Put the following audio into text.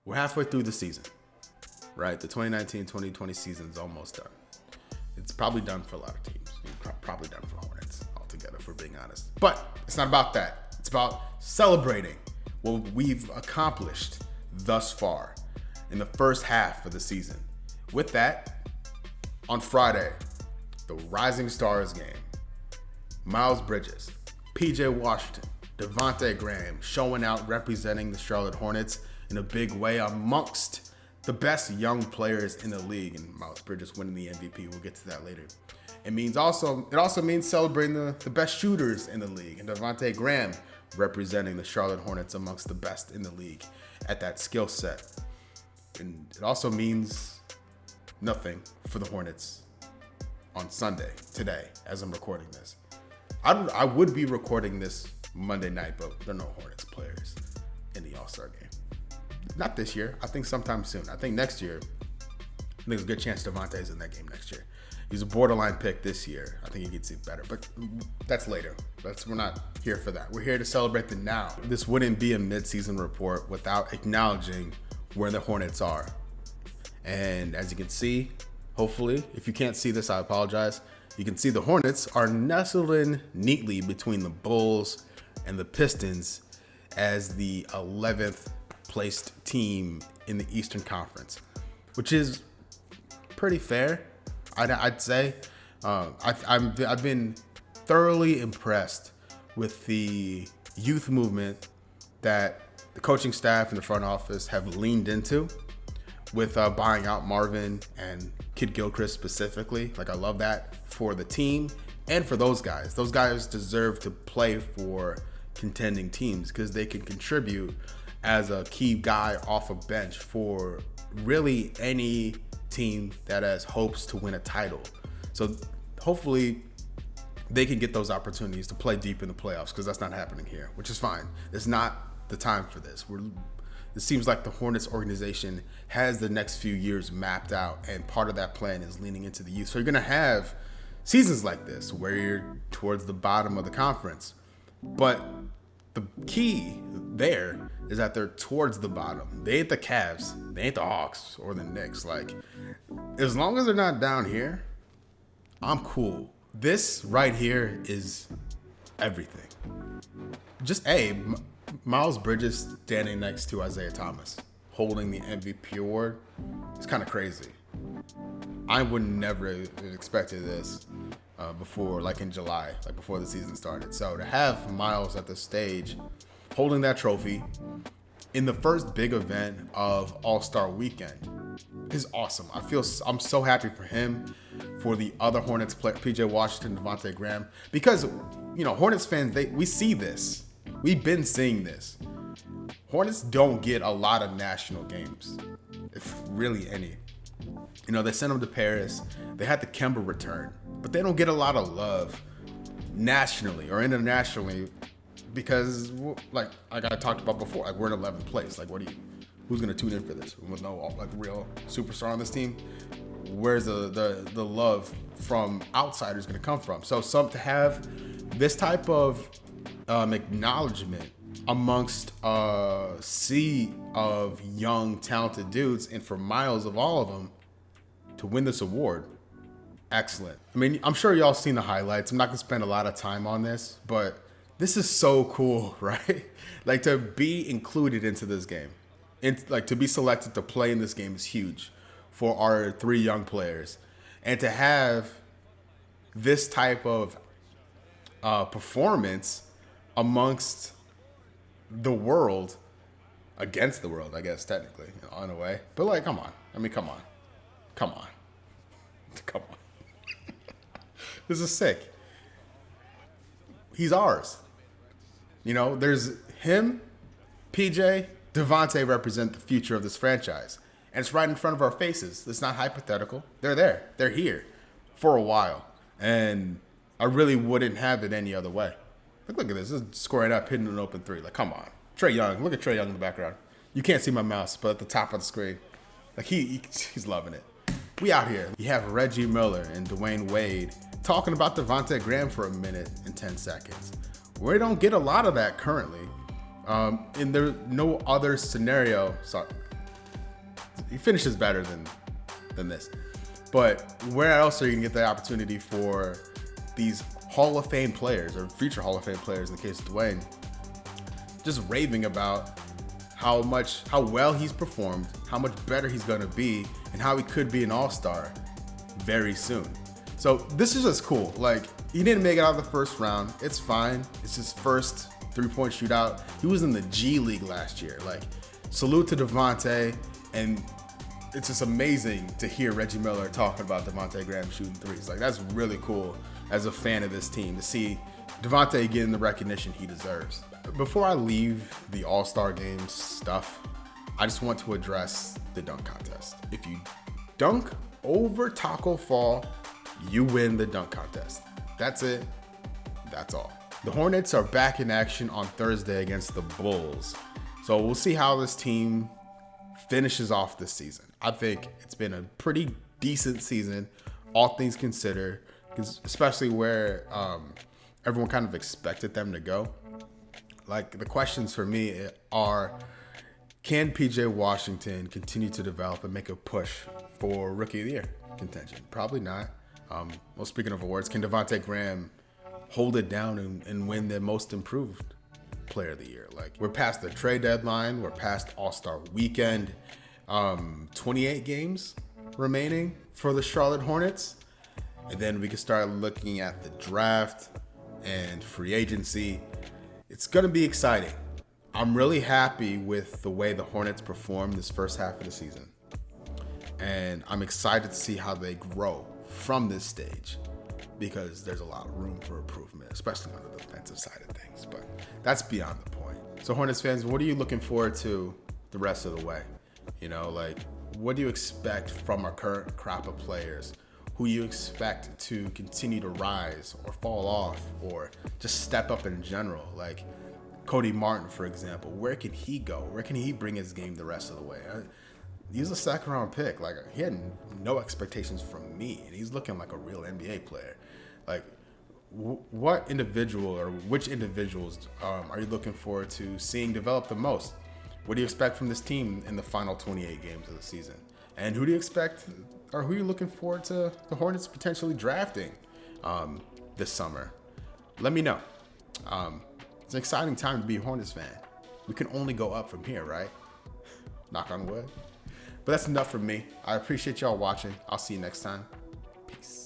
We're halfway through the season, right? The 2019-2020 season is almost done. It's probably done for a lot of teams. Probably done for Hornets altogether, if we're being honest. But it's not about that. It's about celebrating what we've accomplished thus far in the first half of the season. With that, on Friday, the Rising Stars game, Miles Bridges, PJ Washington, Devonte Graham showing out, representing the Charlotte Hornets in a big way amongst the best young players in the league, and Miles Bridges winning the MVP. We'll get to that later. It also means celebrating the best shooters in the league, and Devonte Graham representing the Charlotte Hornets amongst the best in the league at that skill set. And it also means nothing for the Hornets on Sunday, today, as I'm recording this. I would be recording this Monday night, but there are no Hornets players in the AllStar game. Not this year. I think sometime soon. I think next year. I think there's a good chance Devontae's in that game next year. He's a borderline pick this year. I think he gets it better, but that's later. We're not here for that. We're here to celebrate the now. This wouldn't be a midseason report without acknowledging where the Hornets are. And as you can see, hopefully, if you can't see this, I apologize. You can see the Hornets are nestled in neatly between the Bulls and the Pistons as the 11th placed team in the Eastern Conference, which is pretty fair, I'd say. I've been thoroughly impressed with the youth movement that the coaching staff and the front office have leaned into with buying out Marvin and Kid Gilchrist specifically. Like, I love that for the team and for those guys. Those guys deserve to play for contending teams because they can contribute as a key guy off a bench for really any team that has hopes to win a title. So hopefully they can get those opportunities to play deep in the playoffs, because that's not happening here, which is fine. It's not the time for this. It seems like the Hornets organization has the next few years mapped out, and part of that plan is leaning into the youth. So you're going to have seasons like this where you're towards the bottom of the conference. But the key there is that they're towards the bottom. They ain't the Cavs. They ain't the Hawks or the Knicks. Like, as long as they're not down here, I'm cool. This right here is everything. Just Miles Bridges standing next to Isaiah Thomas, holding the MVP award. It's kind of crazy. I would never have expected this before, like in July, like before the season started. So to have Miles at the stage holding that trophy in the first big event of AllStar Weekend is awesome. I'm so happy for him, for the other Hornets player, PJ Washington, Devonte Graham, because, you know, Hornets fans, we see this. We've been seeing this. Hornets don't get a lot of national games, if really any. You know, they sent them to Paris. They had the Kemba return, but they don't get a lot of love nationally or internationally because, like I talked about before, like, we're in 11th place. Like, who's going to tune in for this? With no like real superstar on this team, where's the love from outsiders going to come from? So to have this type of acknowledgement amongst a sea of young, talented dudes, and for Miles of all of them to win this award, excellent. I mean, I'm sure y'all seen the highlights. I'm not gonna spend a lot of time on this, but this is so cool, right? Like, to be included into this game, and like to be selected to play in this game is huge for our three young players, and to have this type of performance amongst the world, against the world, I guess, technically, in a way. But, like, come on. I mean, come on. This is sick. He's ours. You know, there's him, PJ, Devonte represent the future of this franchise. And it's right in front of our faces. It's not hypothetical. They're there. They're here for a while. And I really wouldn't have it any other way. Look at this. This is squaring up, hitting an open three. Like, come on. Trae Young. Look at Trae Young in the background. You can't see my mouse, but at the top of the screen. Like, he's loving it. We out here. You have Reggie Miller and Dwayne Wade talking about Devonte Graham for a minute and 10 seconds. We don't get a lot of that currently. And there's no other scenario. Sorry. he finishes better than this. But where else are you gonna get the opportunity for these Hall of Fame players or future Hall of Fame players, in the case of Dwayne, just raving about how well he's performed, how much better he's gonna be, and how he could be an all-star very soon. So this is just cool. Like, he didn't make it out of the first round. It's fine. It's his first three-point shootout. He was in the G League last year. Like, salute to Devonte, and it's just amazing to hear Reggie Miller talking about Devonte Graham shooting threes. Like, that's really cool as a fan of this team to see Devonte getting the recognition he deserves. Before I leave the All-Star Game stuff, I just want to address the dunk contest. If you dunk over Taco Fall, you win the dunk contest. That's it. That's all. The Hornets are back in action on Thursday against the Bulls. So we'll see how this team finishes off this season. I think it's been a pretty decent season, all things considered, especially where everyone kind of expected them to go. Like, the questions for me are, can PJ Washington continue to develop and make a push for Rookie of the Year contention? Probably not. Well, speaking of awards, can Devonte Graham hold it down and win the Most Improved Player of the Year? Like, we're past the trade deadline. We're past AllStar Weekend. 28 games remaining for the Charlotte Hornets. And then we can start looking at the draft and free agency. It's going to be exciting. I'm really happy with the way the Hornets performed this first half of the season. And I'm excited to see how they grow from this stage, because there's a lot of room for improvement, especially on the defensive side of things. But that's beyond the point. So, Hornets fans, what are you looking forward to the rest of the way? You know, like, what do you expect from our current crop of players? Who you expect to continue to rise or fall off or just step up in general? Like Cody Martin, for example, where can he go? Where can he bring his game the rest of the way? He's a second round pick. Like, he had no expectations from me, and he's looking like a real NBA player. Like, what individual or which individuals are you looking forward to seeing develop the most? What do you expect from this team in the final 28 games of the season? And who do you expect, or who are you looking forward to the Hornets potentially drafting this summer? Let me know. It's an exciting time to be a Hornets fan. We can only go up from here, right? Knock on wood. But that's enough from me. I appreciate y'all watching. I'll see you next time. Peace.